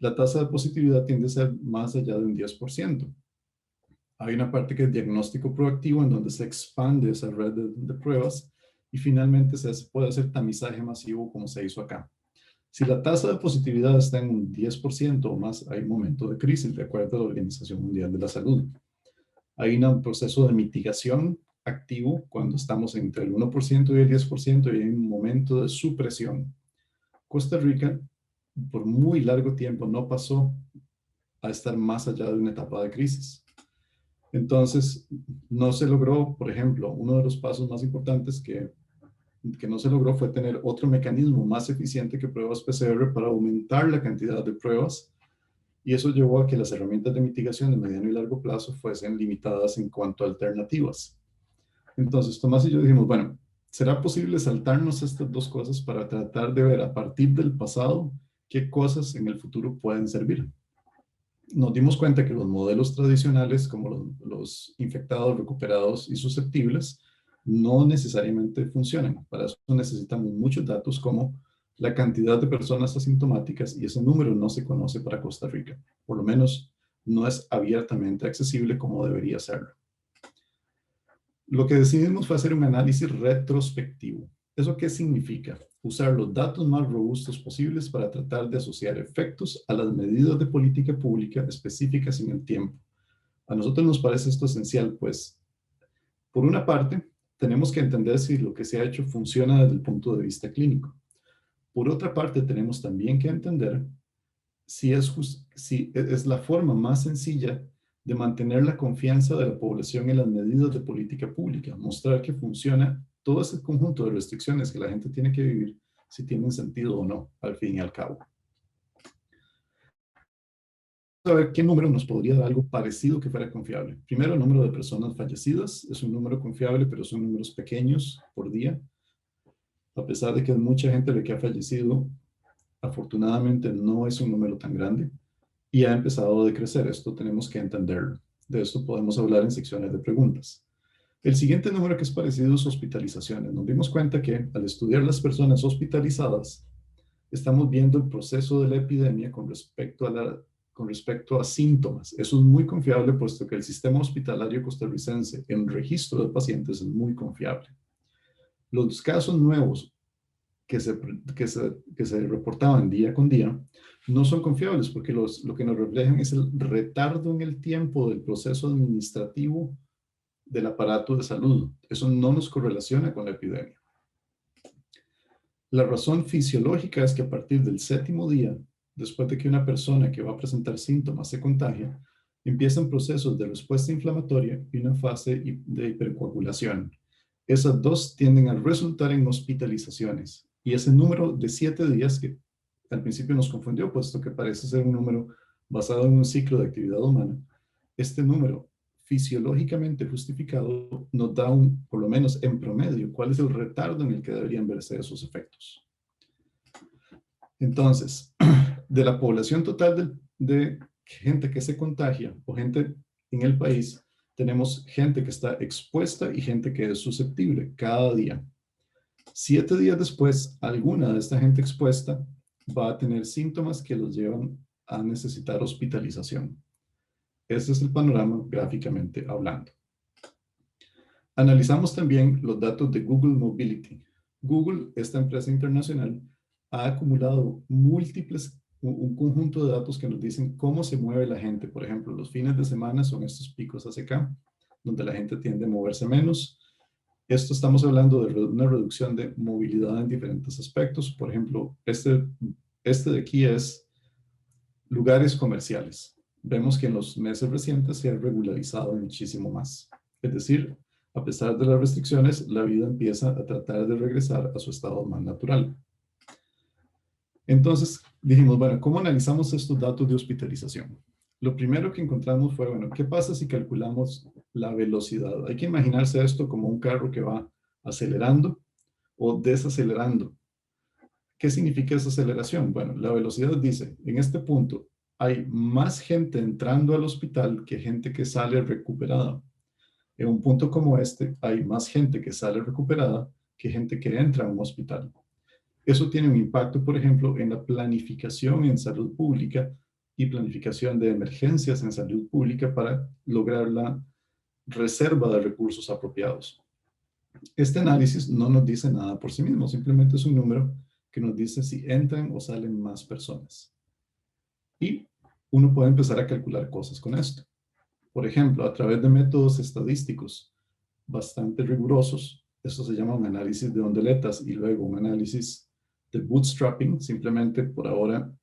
la tasa de positividad tiende a ser más allá de un 10%. Hay una parte que es diagnóstico proactivo, en donde se expande esa red de pruebas y finalmente se puede hacer tamizaje masivo como se hizo acá. Si la tasa de positividad está en un 10% o más, hay un momento de crisis, de acuerdo a la Organización Mundial de la Salud. Hay un proceso de mitigación activo cuando estamos entre el 1% y el 10% y hay un momento de supresión. Costa Rica, por muy largo tiempo, no pasó a estar más allá de una etapa de crisis. Entonces, no se logró, por ejemplo, uno de los pasos más importantes que no se logró fue tener otro mecanismo más eficiente que pruebas PCR para aumentar la cantidad de pruebas, y eso llevó a que las herramientas de mitigación de mediano y largo plazo fuesen limitadas en cuanto a alternativas. Entonces, Tomás y yo dijimos, bueno, ¿será posible saltarnos estas dos cosas para tratar de ver a partir del pasado qué cosas en el futuro pueden servir? Nos dimos cuenta que los modelos tradicionales, como los infectados, recuperados y susceptibles, no necesariamente funcionan. Para eso necesitamos muchos datos como la cantidad de personas asintomáticas, y ese número no se conoce para Costa Rica. Por lo menos no es abiertamente accesible como debería serlo. Lo que decidimos fue hacer un análisis retrospectivo. ¿Eso qué significa? Usar los datos más robustos posibles para tratar de asociar efectos a las medidas de política pública específicas en el tiempo. A nosotros nos parece esto esencial, pues, por una parte, tenemos que entender si lo que se ha hecho funciona desde el punto de vista clínico. Por otra parte, tenemos también que entender si es la forma más sencilla de mantener la confianza de la población en las medidas de política pública, mostrar que funciona todo ese conjunto de restricciones que la gente tiene que vivir, si tienen sentido o no, al fin y al cabo. Vamos a ver qué número nos podría dar algo parecido que fuera confiable. Primero, el número de personas fallecidas. Es un número confiable, pero son números pequeños por día. A pesar de que es mucha gente la que ha fallecido, afortunadamente no es un número tan grande y ha empezado a decrecer. Esto tenemos que entenderlo. De esto podemos hablar en secciones de preguntas. El siguiente número que es parecido es hospitalizaciones. Nos dimos cuenta que al estudiar las personas hospitalizadas, estamos viendo el proceso de la epidemia con respecto a síntomas. Eso es muy confiable, puesto que el sistema hospitalario costarricense en registro de pacientes es muy confiable. Los casos nuevos que se reportaban día con día no son confiables, porque lo que nos reflejan es el retardo en el tiempo del proceso administrativo del aparato de salud. Eso no nos correlaciona con la epidemia. La razón fisiológica es que a partir del 7º día, después de que una persona que va a presentar síntomas se contagia, empiezan procesos de respuesta inflamatoria y una fase de hipercoagulación. Esas dos tienden a resultar en hospitalizaciones. Y ese número de 7 días, que al principio nos confundió, puesto que parece ser un número basado en un ciclo de actividad humana, este número fisiológicamente justificado nos da por lo menos en promedio, cuál es el retardo en el que deberían verse esos efectos. Entonces, de la población total de gente que se contagia o gente en el país, tenemos gente que está expuesta y gente que es susceptible cada día. 7 días después, alguna de esta gente expuesta va a tener síntomas que los llevan a necesitar hospitalización. Ese es el panorama gráficamente hablando. Analizamos también los datos de Google Mobility. Google, esta empresa internacional, ha acumulado un conjunto de datos que nos dicen cómo se mueve la gente. Por ejemplo, los fines de semana son estos picos ACK, donde la gente tiende a moverse menos. Esto estamos hablando de una reducción de movilidad en diferentes aspectos. Por ejemplo, este de aquí es lugares comerciales. Vemos que en los meses recientes se ha regularizado muchísimo más. Es decir, a pesar de las restricciones, la vida empieza a tratar de regresar a su estado más natural. Entonces dijimos, bueno, ¿cómo analizamos estos datos de hospitalización? Lo primero que encontramos fue, bueno, ¿qué pasa si calculamos la velocidad? Hay que imaginarse esto como un carro que va acelerando o desacelerando. ¿Qué significa esa aceleración? Bueno, la velocidad dice, en este punto hay más gente entrando al hospital que gente que sale recuperada. En un punto como este, hay más gente que sale recuperada que gente que entra a un hospital. Eso tiene un impacto, por ejemplo, en la planificación en salud pública y planificación de emergencias en salud pública para lograr la reserva de recursos apropiados. Este análisis no nos dice nada por sí mismo, simplemente es un número que nos dice si entran o salen más personas. Y uno puede empezar a calcular cosas con esto. Por ejemplo, a través de métodos estadísticos bastante rigurosos, esto se llama un análisis de ondeletas y luego un análisis de bootstrapping. Simplemente por ahora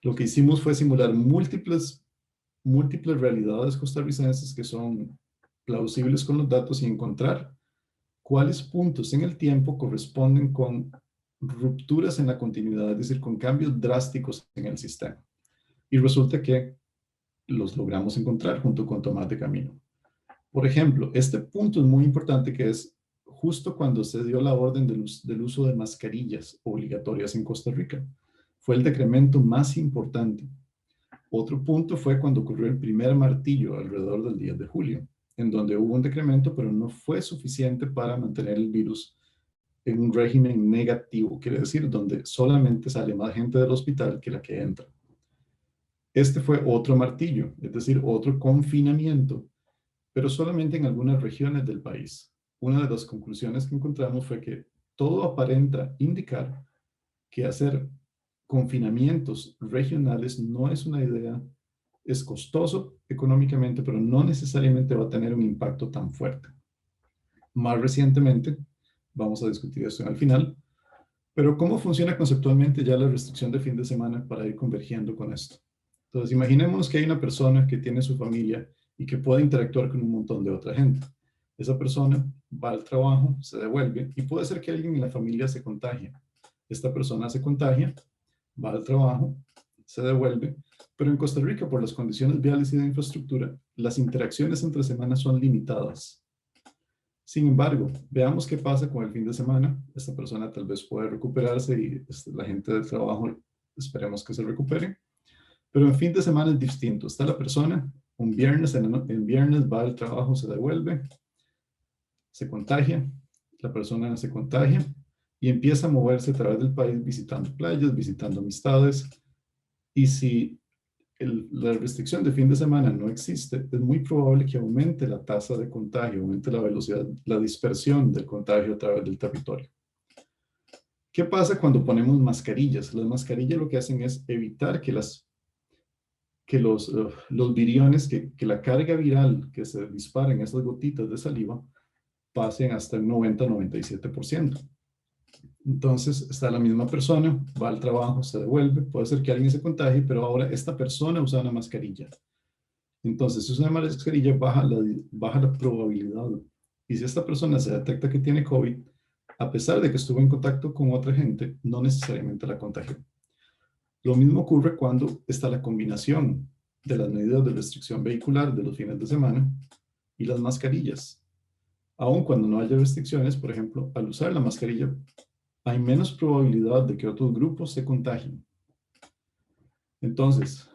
lo que hicimos fue simular múltiples realidades costarricenses que son plausibles con los datos y encontrar cuáles puntos en el tiempo corresponden con rupturas en la continuidad, es decir, con cambios drásticos en el sistema. Y resulta que los logramos encontrar junto con Tomás de Camino. Por ejemplo, este punto es muy importante, que es justo cuando se dio la orden del uso de mascarillas obligatorias en Costa Rica. Fue el decremento más importante. Otro punto fue cuando ocurrió el primer martillo alrededor del 10 de julio, en donde hubo un decremento, pero no fue suficiente para mantener el virus en un régimen negativo, quiere decir, donde solamente sale más gente del hospital que la que entra. Este fue otro martillo, es decir, otro confinamiento, pero solamente en algunas regiones del país. Una de las conclusiones que encontramos fue que todo aparenta indicar que hacer confinamientos regionales no es una idea, es costoso económicamente, pero no necesariamente va a tener un impacto tan fuerte. Más recientemente, vamos a discutir esto al final, pero ¿cómo funciona conceptualmente ya la restricción de fin de semana para ir convergiendo con esto? Entonces, imaginémonos que hay una persona que tiene su familia y que puede interactuar con un montón de otra gente. Esa persona va al trabajo, se devuelve y puede ser que alguien en la familia se contagie. Esta persona se contagia, va al trabajo, se devuelve, pero en Costa Rica, por las condiciones viales y de infraestructura, las interacciones entre semanas son limitadas. Sin embargo, veamos qué pasa con el fin de semana. Esta persona tal vez puede recuperarse y la gente del trabajo esperemos que se recupere. Pero en fin de semana es distinto. Está la persona, un viernes, en viernes va al trabajo, se devuelve, se contagia, la persona se contagia y empieza a moverse a través del país visitando playas, visitando amistades. Y si la restricción de fin de semana no existe, es muy probable que aumente la tasa de contagio, aumente la velocidad, la dispersión del contagio a través del territorio. ¿Qué pasa cuando ponemos mascarillas? Las mascarillas lo que hacen es evitar que los viriones, que la carga viral que se dispara en esas gotitas de saliva pasen hasta el 90-97%. Entonces está la misma persona, va al trabajo, se devuelve, puede ser que alguien se contagie, pero ahora esta persona usa una mascarilla. Entonces, si usa una mascarilla, baja la probabilidad. Y si esta persona se detecta que tiene COVID, a pesar de que estuvo en contacto con otra gente, no necesariamente la contagió. Lo mismo ocurre cuando está la combinación de las medidas de restricción vehicular de los fines de semana y las mascarillas. Aun cuando no haya restricciones, por ejemplo, al usar la mascarilla, hay menos probabilidad de que otros grupos se contagien. Entonces,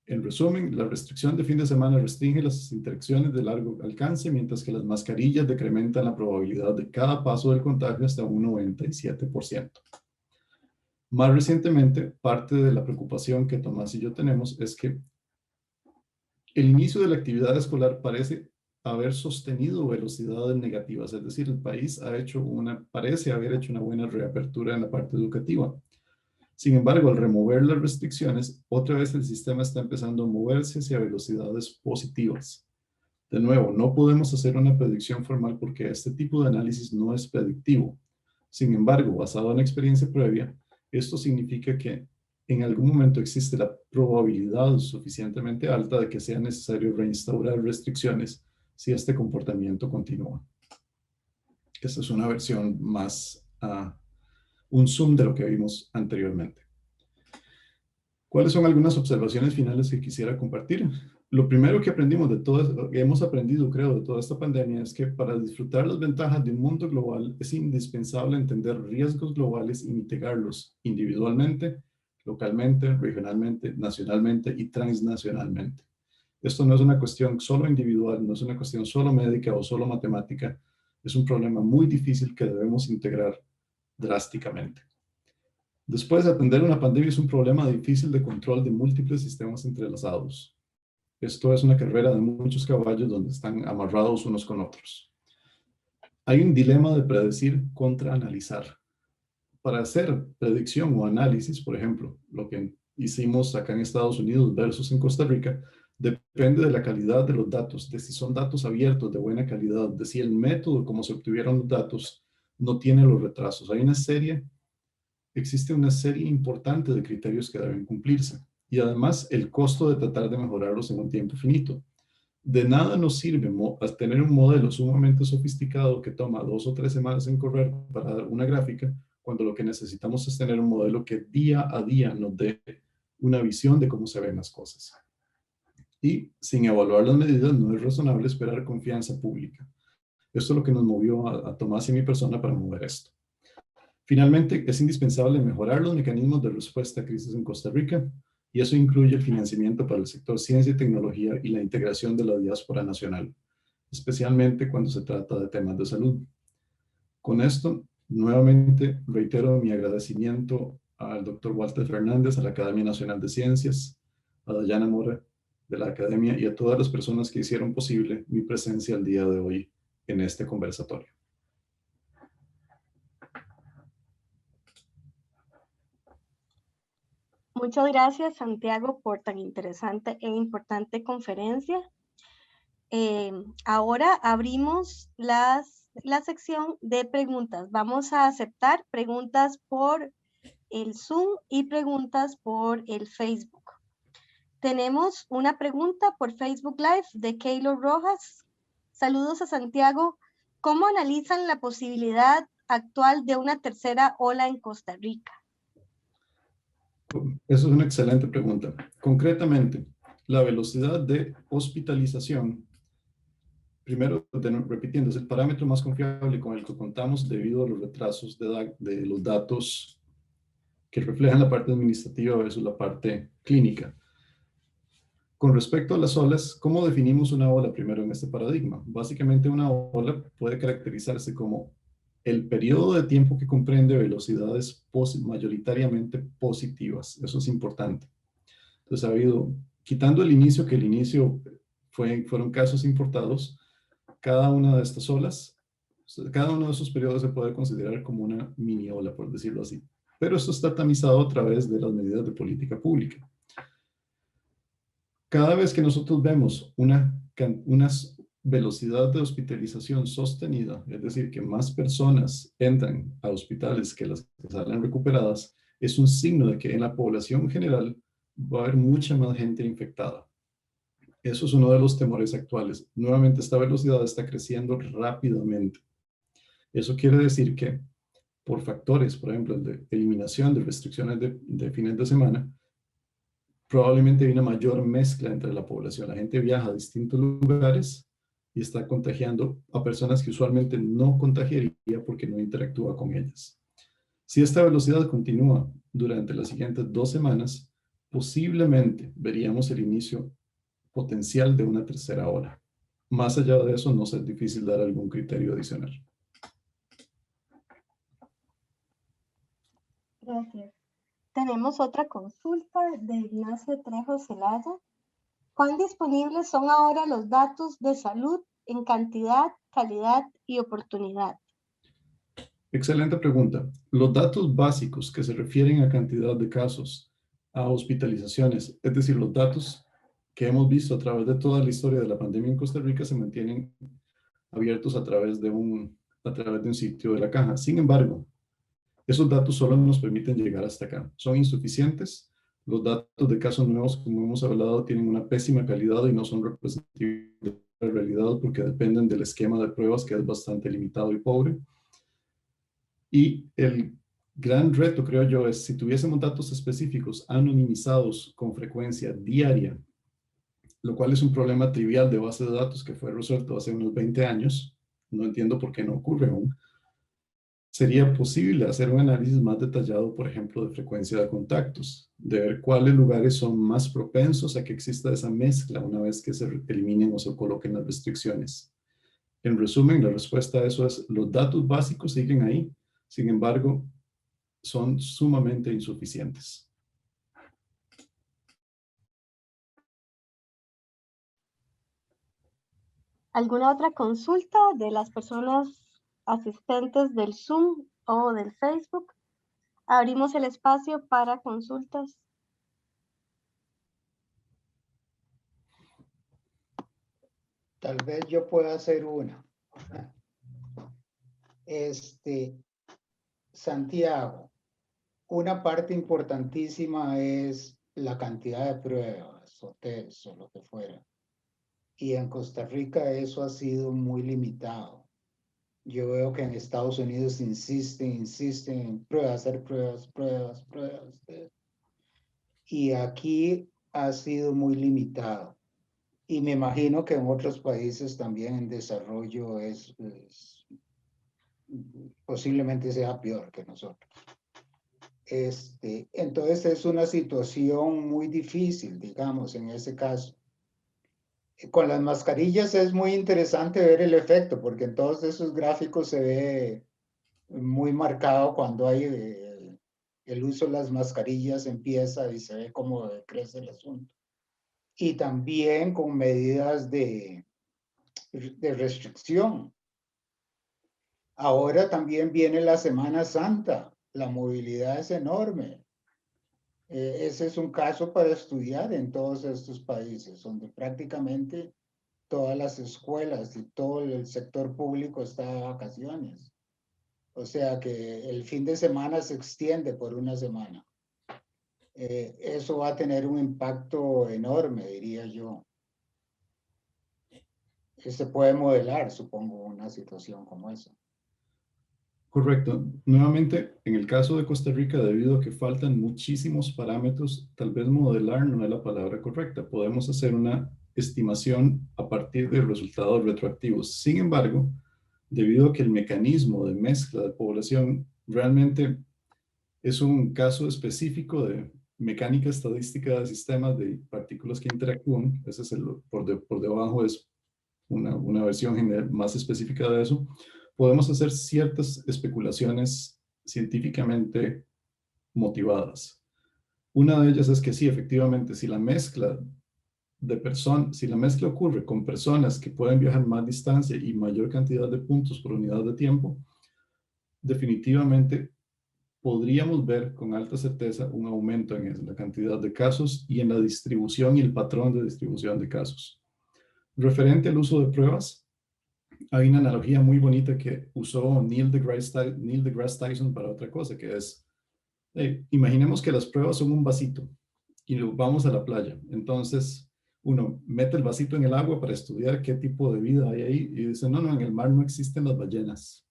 en resumen, la restricción de fin de semana restringe las interacciones de largo alcance, mientras que las mascarillas decrementan la probabilidad de cada paso del contagio hasta un 97%. Más recientemente, parte de la preocupación que Tomás y yo tenemos es que el inicio de la actividad escolar parece haber sostenido velocidades negativas, es decir, el país parece haber hecho una buena reapertura en la parte educativa. Sin embargo, al remover las restricciones, otra vez el sistema está empezando a moverse hacia velocidades positivas. De nuevo, no podemos hacer una predicción formal porque este tipo de análisis no es predictivo. Sin embargo, basado en experiencia previa, esto significa que en algún momento existe la probabilidad suficientemente alta de que sea necesario reinstaurar restricciones si este comportamiento continúa. Esta es una versión más, un zoom de lo que vimos anteriormente. ¿Cuáles son algunas observaciones finales que quisiera compartir? Lo primero que aprendimos que hemos aprendido, creo, de toda esta pandemia es que para disfrutar las ventajas de un mundo global es indispensable entender riesgos globales y mitigarlos individualmente, localmente, regionalmente, nacionalmente y transnacionalmente. Esto no es una cuestión solo individual, no es una cuestión solo médica o solo matemática, es un problema muy difícil que debemos integrar drásticamente. Después, atender una pandemia es un problema difícil de control de múltiples sistemas entrelazados. Esto es una carrera de muchos caballos donde están amarrados unos con otros. Hay un dilema de predecir contra analizar. Para hacer predicción o análisis, por ejemplo, lo que hicimos acá en Estados Unidos versus en Costa Rica, depende de la calidad de los datos, de si son datos abiertos de buena calidad, de si el método como se obtuvieron los datos no tiene los retrasos. Existe una serie importante de criterios que deben cumplirse y además el costo de tratar de mejorarlos en un tiempo finito. De nada nos sirve tener un modelo sumamente sofisticado que toma 2 o 3 semanas en correr para dar una gráfica, cuando lo que necesitamos es tener un modelo que día a día nos dé una visión de cómo se ven las cosas. Y sin evaluar las medidas no es razonable esperar confianza pública. Esto es lo que nos movió a Tomás y mi persona para mover esto. Finalmente, es indispensable mejorar los mecanismos de respuesta a crisis en Costa Rica, y eso incluye el financiamiento para el sector ciencia y tecnología y la integración de la diáspora nacional, especialmente cuando se trata de temas de salud. Con esto, nuevamente reitero mi agradecimiento al Dr. Walter Fernández, a la Academia Nacional de Ciencias, a Dayana Mora de la Academia y a todas las personas que hicieron posible mi presencia el día de hoy en este conversatorio. Muchas gracias, Santiago, por tan interesante e importante conferencia. Ahora abrimos la sección de preguntas. Vamos a aceptar preguntas por el Zoom y preguntas por el Facebook. Tenemos una pregunta por Facebook Live de Keylor Rojas. Saludos a Santiago. ¿Cómo analizan la posibilidad actual de una tercera ola en Costa Rica? Esa es una excelente pregunta. Concretamente, la velocidad de hospitalización, primero, repitiendo, es el parámetro más confiable con el que contamos debido a los retrasos de los datos que reflejan la parte administrativa versus la parte clínica. Con respecto a las olas, ¿cómo definimos una ola primero en este paradigma? Básicamente, una ola puede caracterizarse como el periodo de tiempo que comprende velocidades mayoritariamente positivas. Eso es importante. Entonces, quitando el inicio, que el inicio fueron casos importados, cada una de estas olas, cada uno de esos periodos se puede considerar como una mini ola, por decirlo así. Pero esto está tamizado a través de las medidas de política pública. Cada vez que nosotros vemos una velocidad de hospitalización sostenida, es decir, que más personas entran a hospitales que las que salen recuperadas, es un signo de que en la población general va a haber mucha más gente infectada. Eso es uno de los temores actuales. Nuevamente, esta velocidad está creciendo rápidamente. Eso quiere decir que por factores, por ejemplo, de eliminación de restricciones de fines de semana, probablemente hay una mayor mezcla entre la población. La gente viaja a distintos lugares y está contagiando a personas que usualmente no contagiaría porque no interactúa con ellas. Si esta velocidad continúa durante las siguientes 2 semanas, posiblemente veríamos el inicio potencial de una tercera ola. Más allá de eso, no es difícil dar algún criterio adicional. Gracias. Tenemos otra consulta de Ignacio Trejo Celaya. ¿Cuán disponibles son ahora los datos de salud en cantidad, calidad y oportunidad? Excelente pregunta. Los datos básicos que se refieren a cantidad de casos, a hospitalizaciones, es decir, los datos que hemos visto a través de toda la historia de la pandemia en Costa Rica se mantienen abiertos a través de un sitio de la caja. Sin embargo, esos datos solo nos permiten llegar hasta acá. Son insuficientes. Los datos de casos nuevos, como hemos hablado, tienen una pésima calidad y no son representativos de la realidad porque dependen del esquema de pruebas que es bastante limitado y pobre. Y el gran reto, creo yo, es si tuviésemos datos específicos anonimizados con frecuencia diaria, lo cual es un problema trivial de base de datos que fue resuelto hace unos 20 años, no entiendo por qué no ocurre aún, sería posible hacer un análisis más detallado, por ejemplo, de frecuencia de contactos, de ver cuáles lugares son más propensos a que exista esa mezcla una vez que se eliminen o se coloquen las restricciones. En resumen, la respuesta a eso es, los datos básicos siguen ahí, sin embargo, son sumamente insuficientes. ¿Alguna otra consulta de las personas asistentes del Zoom o del Facebook? Abrimos el espacio para consultas. Tal vez yo pueda hacer una. Santiago, una parte importantísima es la cantidad de pruebas o test o lo que fuera. Y en Costa Rica eso ha sido muy limitado. Yo veo que en Estados Unidos insisten en pruebas, hacer pruebas. Y aquí ha sido muy limitado. Y me imagino que en otros países también en desarrollo posiblemente sea peor que nosotros. Entonces es una situación muy difícil, digamos, en ese caso. Con las mascarillas es muy interesante ver el efecto, porque en todos esos gráficos se ve muy marcado cuando hay el uso de las mascarillas empieza y se ve cómo crece el asunto. Y también con medidas de restricción. Ahora también viene la Semana Santa, la movilidad es enorme. Ese es un caso para estudiar en todos estos países, donde prácticamente todas las escuelas y todo el sector público está de vacaciones. O sea que el fin de semana se extiende por una semana. Eso va a tener un impacto enorme, diría yo. Se puede modelar, supongo, una situación como esa. Correcto. Nuevamente, en el caso de Costa Rica, debido a que faltan muchísimos parámetros, tal vez modelar no es la palabra correcta. Podemos hacer una estimación a partir de resultados retroactivos. Sin embargo, debido a que el mecanismo de mezcla de población realmente es un caso específico de mecánica estadística de sistemas de partículas que interactúan, ese es por debajo es una versión general, más específica de eso, podemos hacer ciertas especulaciones científicamente motivadas. Una de ellas es que sí, efectivamente, si la mezcla ocurre con personas que pueden viajar más distancia y mayor cantidad de puntos por unidad de tiempo, definitivamente podríamos ver con alta certeza un aumento en la cantidad de casos y en la distribución y el patrón de distribución de casos. Referente al uso de pruebas, hay una analogía muy bonita que usó Neil deGrasse Tyson para otra cosa, que es, imaginemos que las pruebas son un vasito y vamos a la playa. Entonces, uno mete el vasito en el agua para estudiar qué tipo de vida hay ahí y dice, no, en el mar no existen las ballenas.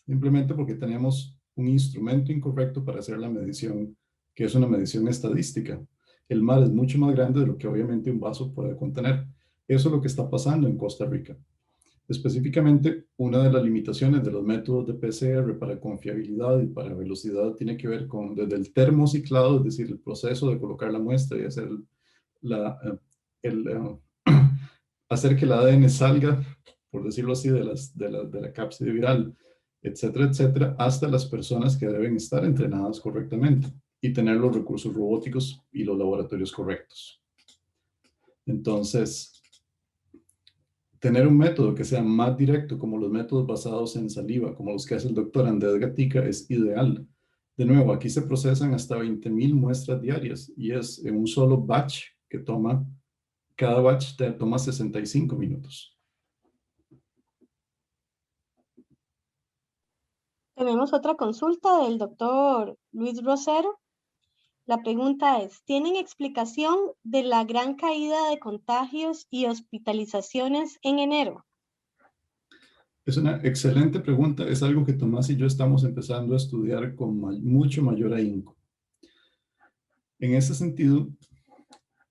Simplemente porque tenemos un instrumento incorrecto para hacer la medición, que es una medición estadística. El mar es mucho más grande de lo que obviamente un vaso puede contener. Eso es lo que está pasando en Costa Rica. Específicamente, una de las limitaciones de los métodos de PCR para confiabilidad y para velocidad tiene que ver con desde el termociclado, es decir, el proceso de colocar la muestra y hacer hacer que el ADN salga, por decirlo así, de la cápside viral, etcétera, hasta las personas que deben estar entrenadas correctamente y tener los recursos robóticos y los laboratorios correctos. Entonces, Tener un método que sea más directo, como los métodos basados en saliva, como los que hace el doctor Andrés Gatica, es ideal. De nuevo, aquí se procesan hasta 20,000 muestras diarias y es en un solo batch que cada batch te toma 65 minutos. Tenemos otra consulta del doctor Luis Rosero. La pregunta es, ¿tienen explicación de la gran caída de contagios y hospitalizaciones en enero? Es una excelente pregunta. Es algo que Tomás y yo estamos empezando a estudiar con mucho mayor ahínco. En ese sentido,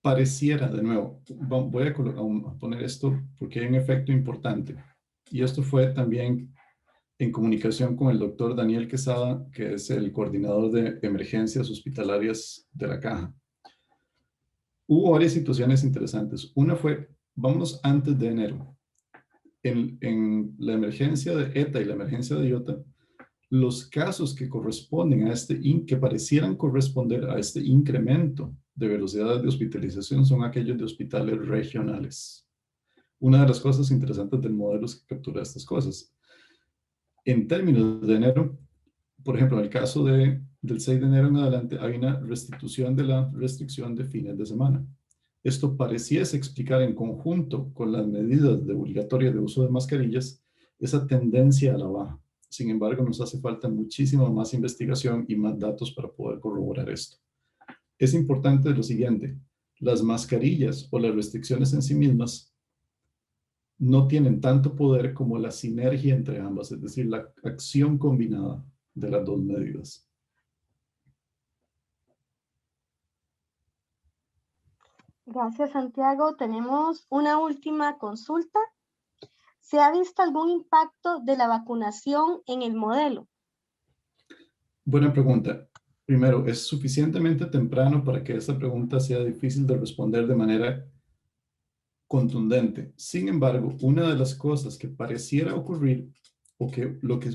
pareciera, de nuevo, voy a poner esto porque hay un efecto importante. Y esto fue también en comunicación con el doctor Daniel Quesada, que es el coordinador de emergencias hospitalarias de la Caja. Hubo varias situaciones interesantes. Una fue, vámonos antes de enero. En la emergencia de ETA y la emergencia de IOTA, los casos que corresponden a que parecieran corresponder a este incremento de velocidad de hospitalización son aquellos de hospitales regionales. Una de las cosas interesantes del modelo es que captura estas cosas. En términos de enero, por ejemplo, en el caso del 6 de enero en adelante, hay una restitución de la restricción de fines de semana. Esto pareciese explicar en conjunto con las medidas obligatorias de uso de mascarillas esa tendencia a la baja. Sin embargo, nos hace falta muchísima más investigación y más datos para poder corroborar esto. Es importante lo siguiente, las mascarillas o las restricciones en sí mismas no tienen tanto poder como la sinergia entre ambas, es decir, la acción combinada de las dos medidas. Gracias, Santiago. Tenemos una última consulta. ¿Se ha visto algún impacto de la vacunación en el modelo? Buena pregunta. Primero, es suficientemente temprano para que esta pregunta sea difícil de responder de manera contundente. Sin embargo, una de las cosas que pareciera ocurrir, o que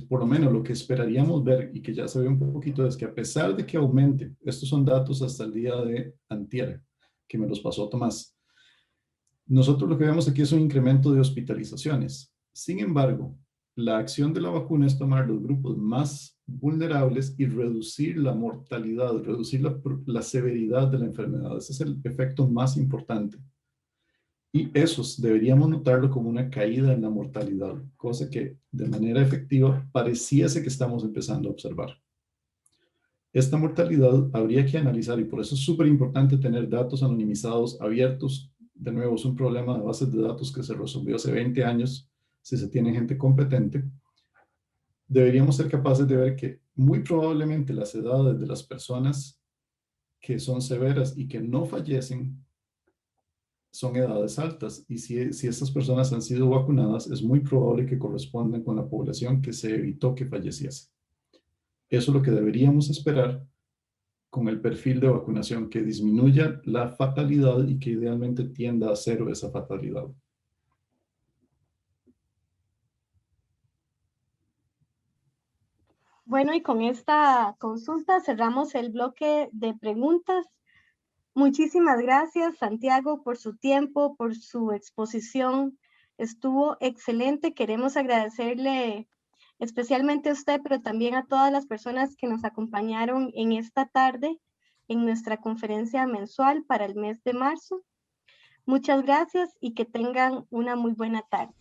por lo menos lo que esperaríamos ver y que ya se ve un poquito, es que a pesar de que aumente, estos son datos hasta el día de antier, que me los pasó Tomás, nosotros lo que vemos aquí es un incremento de hospitalizaciones. Sin embargo, la acción de la vacuna es tomar los grupos más vulnerables y reducir la mortalidad, reducir la severidad de la enfermedad. Ese es el efecto más importante. Y esos deberíamos notarlo como una caída en la mortalidad, cosa que de manera efectiva pareciese que estamos empezando a observar. Esta mortalidad habría que analizar y por eso es súper importante tener datos anonimizados abiertos. De nuevo, es un problema de bases de datos que se resolvió hace 20 años si se tiene gente competente. Deberíamos ser capaces de ver que muy probablemente las edades de las personas que son severas y que no fallecen son edades altas y si estas personas han sido vacunadas es muy probable que correspondan con la población que se evitó que falleciese. Eso es lo que deberíamos esperar con el perfil de vacunación, que disminuya la fatalidad y que idealmente tienda a cero esa fatalidad. Bueno, y con esta consulta cerramos el bloque de preguntas. Muchísimas gracias, Santiago, por su tiempo, por su exposición. Estuvo excelente. Queremos agradecerle especialmente a usted, pero también a todas las personas que nos acompañaron en esta tarde en nuestra conferencia mensual para el mes de marzo. Muchas gracias y que tengan una muy buena tarde.